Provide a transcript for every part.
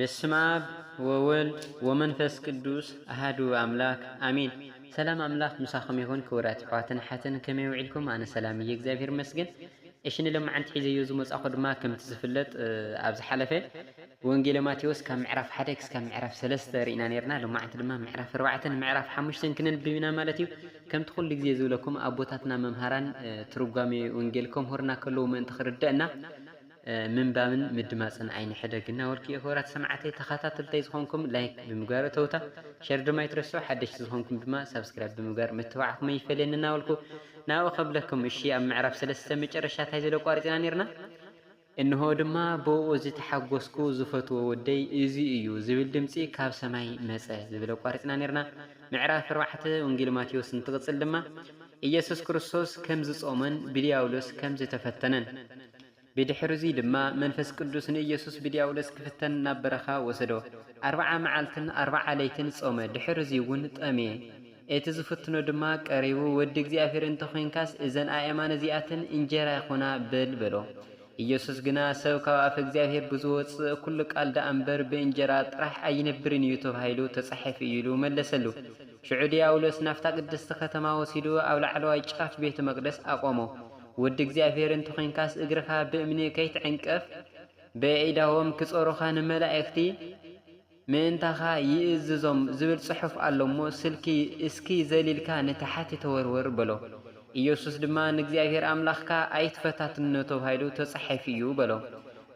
በስመ አብ ወወልድ ወመንፈስ ቅዱስ አሐዱ አምላክ አሜን። ሰላም አምላክ ምሳኹም ይሁን። ክቡራት ሕዋትን ሓትን ከመይ ውዒልኩም? ኣነ ሰላም እየ እግዚአብሔር ይመስገን። እሽን ለማዓንቲ ሒዘዮ ዝመጻኹ ድማ ከምቲ ዝፍለጥ ኣብዚ ሓለፈ ወንጌል ማቴዎስ ካብ ምዕራፍ 1 ክሳብ ምዕራፍ 3 ሪኢና ነርና። ሎማዓንቲ ድማ ምዕራፍ 4 ምዕራፍ 5 ክንንብብ ኢና ማለት እዩ። ከምቲ ኩሉ ግዜ ዝብለኩም ኣቦታትና መምሃራን ትርጓሜ ወንጌል ከምህሩና ከለዉ ምእንቲ ክርዳእና ምንባብን ምድማፅን ኣይንሕደግና ወልኪ ክቡራት ሰማዕተይ ተኸታተልተይ ዝኾንኩም ላይክ ብምግባር እተውታ ሸር ድማ ይትረስዑ። ሓደሽቲ ዝኾንኩም ድማ ሰብስክራይብ ብምግባር ምትባዕኩም ይፈልየንና ወልኩ ናብኡ ከብለኩም። እሺ ኣብ ምዕራፍ 3 መጨረሻ እንታይ ዘሎ ቋሪፅና ነርና። እንሆ ድማ ብኡ ዝተሓጎስኩ ዝፈትዎ ወደይ እዚ እዩ ዝብል ድምፂ ካብ ሰማይ መፀ ዝብል ቋሪፅና ነርና። ምዕራፍ 4 ወንጌል ማቴዎስ እንትቕፅል ድማ ኢየሱስ ክርስቶስ ከም ዝጾመን ብዲያብሎስ ከም ዝተፈተነን ብድሕሪዚ ድማ መንፈስ ቅዱስ ንኢየሱስ ብዲያብሎስ ክፍተን ናብ በረኻ ወሰዶ 40 መዓልትን 40 ለይትን ጾመ። ድሕሪዚ እውን ጠምየ። እቲ ዝፍትኖ ድማ ቀሪቡ ወዲ እግዚአብሔር እንተኮይንካስ እዘን ኣእማን እዚኣተን እንጀራ ይኹና ብል በሎ። ኢየሱስ ግና ሰብ ካብ ኣፍ እግዚአብሔር ብዝወፅእ ኩሉ ቃል ዳ እምበር ብእንጀራ ጥራሕ ኣይነብርን እዩ ተባሂሉ ተጻሒፉ እዩ ኢሉ መለሰሉ። ሽዑ ዲያብሎስ ናፍታ ቅድስቲ ከተማ ወሲዱ ኣብ ላዕለዋይ ጫፍ ቤተ መቅደስ ኣቆሞ። ወዲ እግዚአብሔር እንተኮይንካስ እግርኻ ብእምኒ ከይትዕንቀፍ በኢዳዎም ክጾሩኻ ንመላእክቲ ምእንታኻ ይእዝዞም ዝብል ጽሑፍ ኣሎሞ ስልኪ እስኪ ዘሊልካ ንታሕቲ ተወርወር በሎ። ኢየሱስ ድማ ንእግዚአብሔር ኣምላኽካ ኣይትፈታትኖ ተባሂሉ ተጻሒፉ እዩ በሎ።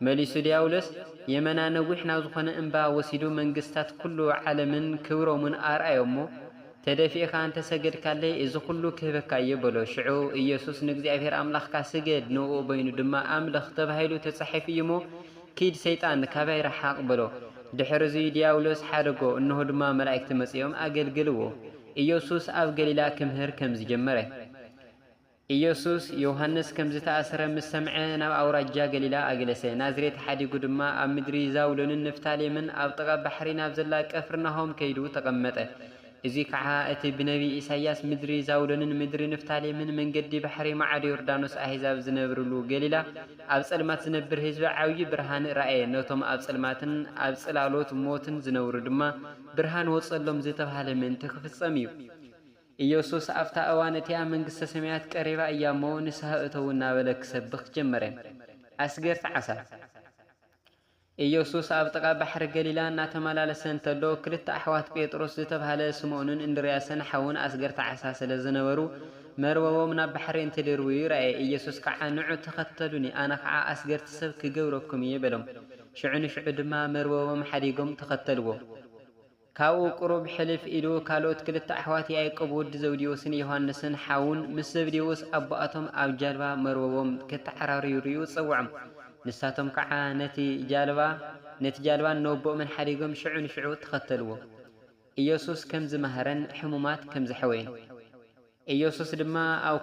መሊሱ ዲያብሎስ የመና ነዊሕ ናብ ዝኾነ እምባ ወሲዱ መንግስታት ኩሉ ዓለምን ክብሮምን ኣርኣዮሞ ተደፊእካ እንተ ሰገድካለይ እዚ ኩሉ ክህበካ እየ በሎ። ሽዑ ኢየሱስ ንእግዚአብሔር ኣምላኽካ ስገድ ንኡ በይኑ ድማ ኣምልኽ ተባሂሉ ተጻሒፉ እዩ እሞ ኪድ ሰይጣን ካባይ ረሓቕ በሎ። ድሕሪዚ ዲያብሎስ ሓደጎ። እንሆ ድማ መላእክቲ መጺኦም ኣገልግልዎ። ኢየሱስ ኣብ ገሊላ ክምህር ከም ዝጀመረ ኢየሱስ ዮሐንስ ከም ዝተኣሰረ ምስ ሰምዐ ናብ ኣውራጃ ገሊላ ኣገለሰ። ናዝሬት ሓዲጉ ድማ ኣብ ምድሪ ዛውሎንን ንፍታሌምን ኣብ ጥቓ ባሕሪ ናብ ዘላ ቀፍርናሆም ከይዱ ተቐመጠ። እዚ ከዓ እቲ ብነቢ ኢሳያስ ምድሪ ዛውሎንን ምድሪ ንፍታሌምን መንገዲ ባሕሪ ማዕዶ ዮርዳኖስ ኣሕዛብ ዝነብርሉ ገሊላ ኣብ ጸልማት ዝነብር ህዝቢ ዓብዪ ብርሃን ረአየ። ነቶም ኣብ ጸልማትን ኣብ ጽላሎት ሞትን ዝነብሩ ድማ ብርሃን ወጸሎም ዝተባሃለ ምእንቲ ክፍጸም እዩ። ኢየሱስ ኣብታ እዋን እቲኣ መንግስተ ሰማያት ቀሪባ እያ እሞ ንስሐ እተው እናበለ ክሰብኽ ጀመረ። ኣስገርቲ ዓሳ ኢየሱስ ኣብ ጥቓ ባሕሪ ገሊላ እናተመላለሰ እንተሎ ክልተ ኣሕዋት ጴጥሮስ ዝተባሃለ ስምዖንን እንድርያስን ሓውን ኣስገርቲ ዓሳ ስለ ዝነበሩ መርበቦም ናብ ባሕሪ እንትድርቡ ይረአየ። ኢየሱስ ከዓ ንዑ ተኸተሉኒ ኣነ ከዓ ኣስገርቲ ሰብ ክገብረኩም እየ በሎም። ሽዑ ንሽዑ ድማ መርበቦም ሓዲጎም ተኸተልዎ። ካብኡ ቁሩብ ሕልፍ ኢሉ ካልኦት ክልተ ኣሕዋት ያዕቆብ ወዲ ዘብዴዎስን ዮሐንስን ሓውን ምስ ዘብዴዎስ ኣቦኣቶም ኣብ ጃልባ መርበቦም ከተዓራርዩ ይርዩ ፀውዖም። ንሳቶም ከዓ ነቲ ጃልባን ነወቦኦምን ሓዲጎም ሽዑ ንሽዑ ተኸተልዎ። ኢየሱስ ከም ዝመሃረን ሕሙማት ከም ዘሐወየን ኢየሱስ ድማ ኣብ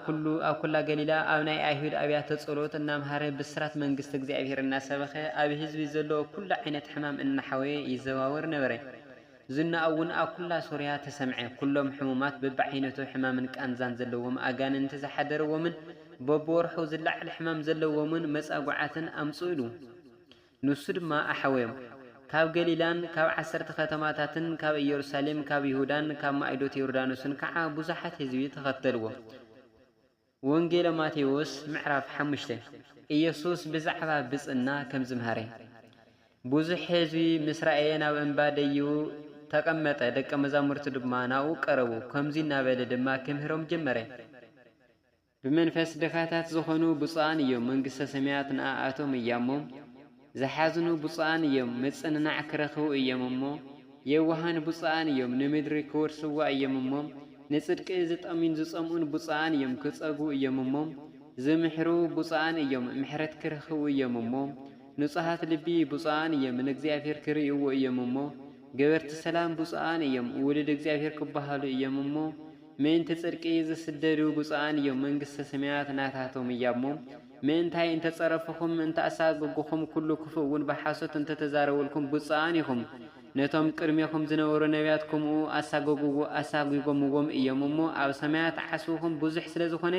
ኩላ ገሊላ ኣብ ናይ ኣይሁድ ኣብያተ ጸሎት እናምሃረ ብስራት መንግስቲ እግዚአብሔር እናሰበኸ ኣብ ህዝቢ ዘለዎ ኩሉ ዓይነት ሕማም እናሓወየ ይዘዋወር ነበረ። ዝናኡ እውን ኣብ ኩላ ሶርያ ተሰምዐ። ኩሎም ሕሙማት በብዓይነቱ ሕማምን ቃንዛን ዘለዎም ኣጋንንቲ ዝሓደረዎምን በብወርሑ ዝላዕለ ሕማም ዘለዎምን መጻጉዓትን ኣምፁ ኢሉ ንሱ ድማ ኣሓወዮም። ካብ ገሊላን ካብ 10 ከተማታትን ካብ ኢየሩሳሌም ካብ ይሁዳን ካብ ማዕዶት ዮርዳኖስን ከዓ ብዙሓት ህዝቢ ተኸተልዎ። ወንጌል ማቴዎስ ምዕራፍ 5 ኢየሱስ ብዛዕባ ብፅና ከም ዝምሃረ ብዙሕ ህዝቢ ምስ ረአየ ናብ እምባ ደይቡ ተቐመጠ። ደቀ መዛሙርቱ ድማ ናብኡ ቀረቡ። ከምዚ እናበለ ድማ ክምህሮም ጀመረ። ብመንፈስ ድኻታት ዝኾኑ ብፁዓን እዮም መንግስተ ሰማያት ንኣኣቶም እያ እሞ። ዝሓዝኑ ብፁዓን እዮም መጽንናዕ ክረኽቡ እዮም እሞ። የዋሃን ብፁዓን እዮም ንምድሪ ክወርስዋ እዮም እሞ። ንጽድቂ ዝጠምዩን ዝጸምኡን ብፁዓን እዮም ክጸጉ እዮም እሞ። ዝምሕሩ ብፁዓን እዮም ምሕረት ክረኽቡ እዮም እሞ። ንጹሃት ልቢ ብፁዓን እዮም ንእግዚአብሔር ክርእይዎ እዮም እሞ። ገበርቲ ሰላም ብፁዓን እዮም ውሉድ እግዚአብሔር ክበሃሉ እዮም እሞ። ምእንቲ ጽድቂ ዝስደዱ ብፁዓን እዮም መንግስተ ሰማያት ናታቶም እያ እሞ። ምእንታይ እንተጸረፍኹም እንተኣሳጎጉኹም ኩሉ ክፉእ እውን ብሓሶት እንተተዛረበልኩም ብፁዓን ኢኹም። ነቶም ቅድሜኹም ዝነበሩ ነቢያት ከምኡ ኣሳጊጎምዎም እዮም እሞ። ኣብ ሰማያት ዓስብኹም ብዙሕ ስለ ዝኾነ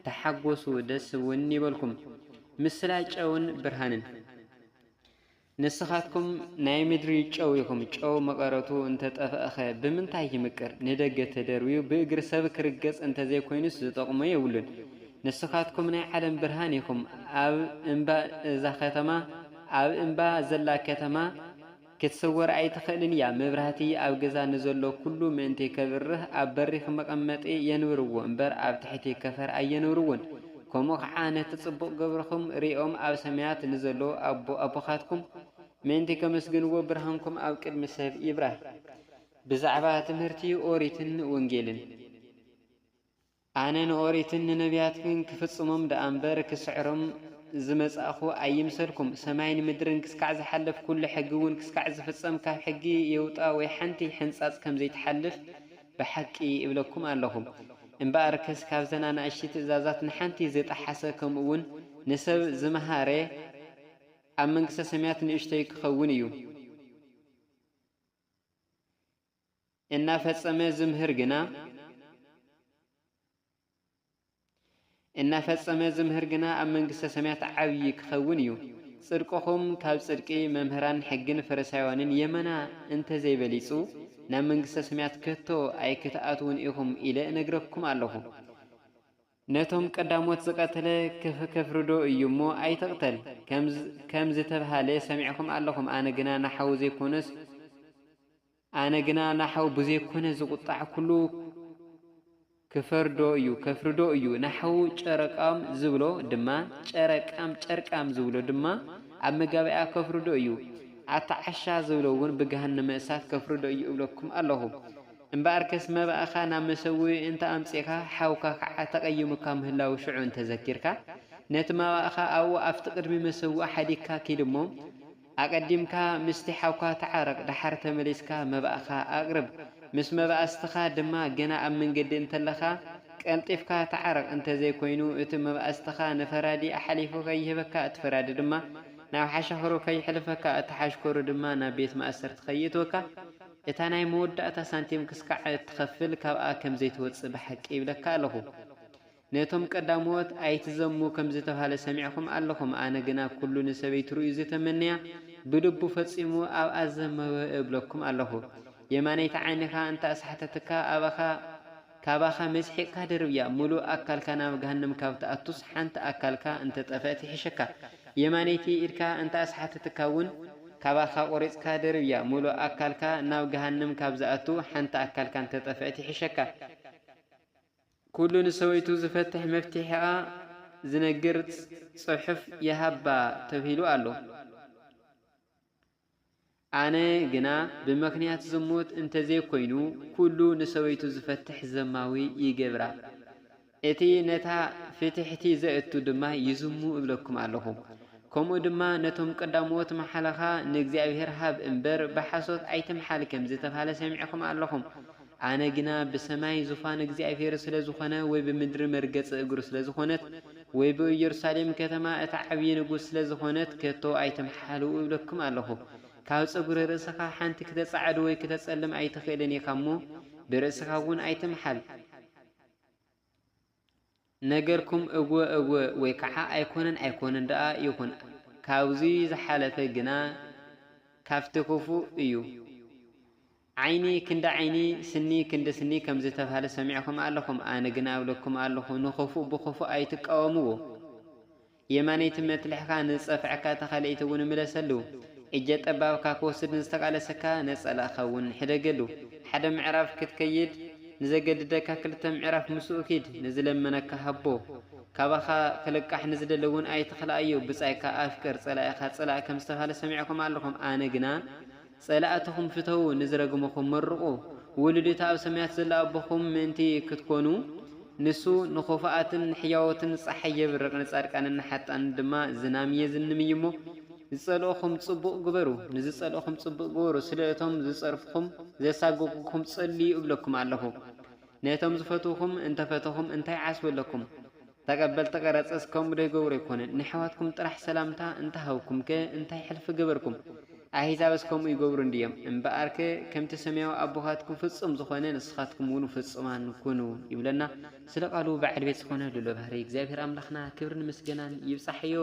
ተሓጐሱ ደስ እውን ይበልኩም። ምስላ ጨውን ብርሃንን ንስኻትኩም ናይ ምድሪ ጨው ኢኹም ጨው መቐረቱ እንተጠፍአኸ ብምንታይ ይምቅር ንደገ ተደርብዩ ብእግሪ ሰብ ክርገጽ እንተዘይኮይኑስ ዝጠቕሞ የብሉን ንስኻትኩም ናይ ዓለም ብርሃን ኢኹም ኣብ እምባ ዘላ ከተማ ክትሰወር ኣይትኽእልን እያ መብራህቲ ኣብ ገዛ ንዘሎ ኩሉ ምእንቲ ከብርህ ኣብ በሪኽ መቐመጢ የንብርዎ እምበር ኣብ ትሕቲ ከፈር ኣየንብርዎን ከምኡ ከዓ ነቲ ጽቡቕ ገብርኹም ሪኦም ኣብ ሰማያት ንዘሎ ኣቦኻትኩም ምእንቲ ከመስግንዎ ብርሃንኩም ኣብ ቅድሚ ሰብ ይብራህ። ብዛዕባ ትምህርቲ ኦሪትን ወንጌልን ኣነ ንኦሪትን ንነቢያትን ክፍጽሞም ደኣ እምበር ክስዕሮም ዝመጻእኹ ኣይምሰልኩም ሰማይን ምድርን ክስካዕ ዝሓልፍ ኩሉ ሕጊ እውን ክስካዕ ዝፍጸም ካብ ሕጊ የውጣ ወይ ሓንቲ ሕንጻጽ ከም ዘይተሓልፍ ብሓቂ ይብለኩም ኣለኹም እምበኣር ከስ ካብ ዘና ንኣሽቲ ትእዛዛት ንሓንቲ ዘጠሓሰ ከምኡ እውን ንሰብ ዝመሃረ ኣብ መንግስተ ሰማያት ንእሽተይ ክኸውን እዩ እናፈጸመ ዝምህር ግና ኣብ መንግስተ ሰማያት ዓብዪ ክኸውን እዩ ጽድቅኹም ካብ ጽድቂ መምህራን ሕግን ፈሪሳውያንን የመና እንተዘይበሊጹ ናብ መንግስተ ሰማያት ከቶ ኣይክትኣትውን ኢኹም ኢለ እነግረኩም ኣለኹ ነቶም ቀዳሞት ዝቐተለ ከፍርዶ እዩ እሞ ኣይተቕተል ከም ዝተባሃለ ሰሚዕኹም ኣለኹም ኣነ ግና ናሓው ብዘይኮነ ዝቁጣዕ ኩሉ ከፍርዶ እዩ ናሓው ጨረቃም ዝብሎ ድማ ጨርቃም ዝብሎ ድማ ኣብ መጋበያ ከፍርዶ እዩ ኣተዓሻ ዝብሎ እውን ብገሃነመ እሳት ከፍርዶ እዩ እብለኩም ኣለኹ እምበኣር ከስ መባእኻ ናብ መሰዊ እንተ ኣምጺኻ ሓውካ ከዓ ተቐይሙካ ምህላው ሽዑ እንተዘኪርካ ነቲ መባእኻ ኣብኡ ኣብቲ ቅድሚ መሰዊ ሓዲግካ ኪድሞ ኣቀዲምካ ምስቲ ሓውካ ተዓረቕ ድሓር ተመሊስካ መባእኻ ኣቕርብ ምስ መባእስትኻ ድማ ገና ኣብ መንገዲ እንተለኻ ቀልጢፍካ ተዓረቕ እንተዘይኮይኑ እቲ መባእስትኻ ነፈራዲ ኣሓሊፉ ከይህበካ እቲ ፈራዲ ድማ ናብ ሓሸኸሮ ከይሕልፈካ እቲ ሓሽከሩ ድማ ናብ ቤት ማእሰርቲ ከይእትወካ እታ ናይ መወዳእታ ሳንቲም ክስካዕ ትኸፍል ካብኣ ከም ዘይትወፅእ ብሓቂ ይብለካ ኣለኹ ነቶም ቀዳሞት ኣይትዘሙ ከም ዝተባሃለ ሰሚዕኹም ኣለኹም ኣነ ግና ኩሉ ንሰበይቱ ርእዩ ዝተመንያ ብልቡ ፈጺሙ ኣብኣ ዘመወ እብለኩም ኣለኹ የማነይቲ ዓይንኻ እንተ ኣስሓተትካ ካባኻ መዝሒቕካ ደርብያ ሙሉእ ኣካልካ ናብ ገሃነም ካብ ትኣቱስ ሓንቲ ኣካልካ እንተ ጠፍአት ይሕሸካ የማነይቲ ኢድካ እንተ ኣስሓተትካ እውን ካባኻ ቆሪጽካ ደርብያ ሙሉእ ኣካልካ ናብ ገሃነም ካብ ዝኣቱ ሓንቲ ኣካልካ እንተ ጠፍአት ይሕሸካ ኩሉ ንሰበይቱ ዝፈትሕ መፍትሒኣ ዝነግር ጽሑፍ የሃባ ተባሂሉ ኣሎ ኣነ ግና ብምክንያት ዝሙት እንተዘይኮይኑ ኩሉ ንሰበይቱ ዝፈትሕ ዘማዊ ይገብራ እቲ ነታ ፍትሕቲ ዘእቱ ድማ ይዝሙ እብለኩም ኣለኹ ከምኡ ድማ ነቶም ቀዳሞት መሓለኻ ንእግዚአብሔር ሃብ እምበር ብሓሶት ኣይትምሓል ከም ዝተባሃለ ሰሚዕኹም ኣለኹም ኣነ ግና ብሰማይ ዙፋን እግዚአብሔር ስለ ዝኾነ ወይ ብምድሪ መርገጽ እግሩ ስለ ዝኾነት ወይ በኢየሩሳሌም ከተማ እቲ ዓብዪ ንጉሥ ስለ ዝኾነት ከቶ ኣይትምሓሉ እብለኩም ኣለኹ ካብ ፀጉሪ ርእስኻ ሓንቲ ክትጻዕድ ወይ ክትጸልም ኣይትኽእልን ኢኻ እሞ ብርእስኻ እውን ኣይትምሓል ነገርኩም እወ ወይ ከዓ ኣይኮነን ደኣ ይኹን ካብዚ ዝሓለፈ ግና ካብቲ ክፉእ እዩ ዓይኒ ክንደ ዓይኒ ስኒ ክንደ ስኒ ከም ዝተባሃለ ሰሚዕኹም ኣለኹም ኣነ ግና እብለኩም ኣለኹ ንኽፉእ ብኽፉእ ኣይትቃወምዎ የማነይቲ መትልሕካ ንጸፍዕካ ተኻልኢት እውን ምለሰሉ እጀ ጠባብካ ክወስድ ንዝተቃለሰካ ነጸላእኻ እውን ሕደገሉ ሓደ ምዕራፍ ክትከይድ ንዘገድደካ ክልተ ምዕራፍ ምስኡ ኪድ ንዝለመነካ ሃቦ ካባኻ ክልቃሕ ንዝደለ እውን ኣይትኽልኣዮ ብጻይካ ኣፍቅር ጸላእኻ ጸላእ ከም ዝተባሃለ ሰሚዕኹም ኣለኹም ኣነ ግና ጸላእትኹም ፍተው ንዝረግመኹም መርቑ ውልድታ ኣብ ሰማያት ዘላ ኣቦኹም ምእንቲ ክትኮኑ ንሱ ንኹፋኣትን ሕያወትን ፀሓይ የብርቕ ንጻድቃንን ሓጣን ድማ ዝናም የዝንም እሞ ዝጸልኦኹም ጽቡቕ ግበሩ ንዝጸልኦኹም ጽቡቕ ግበሩ ስለ እቶም ዝጸርፍኹም ዘሳጎጉኩም ጸልዩ እብለኩም ኣለኹ ነቶም ዝፈትውኹም እንተፈተኹም እንታይ ዓስበለኩም ተቀበልቲ ቀረጸስ ከምኡ ዶ ይገብሩ ኣይኮነን ንሕዋትኩም ጥራሕ ሰላምታ እንተሃብኩም ከ እንታይ ሕልፊ ገበርኩም ኣሕዛብስ ከምኡ ይገብሩ እንድዮም እምበኣርከ ከምቲ ሰማያዊ ኣቦኻትኩም ፍጹም ዝኾነ ንስኻትኩም እውን ፍጹማን ኩኑ ይብለና ስለ ቃሉ በዓል ቤት ዝኾነ ልሎ ባህሪ እግዚአብሔር ኣምላኽና ክብርን ምስጋናን ይብጻሕዮ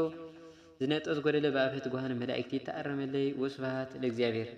ዝነጦስ ጎደለ በአፈት ጓሃን መላእክት ይተአረመለይ ወስብሐት ለእግዚአብሔር።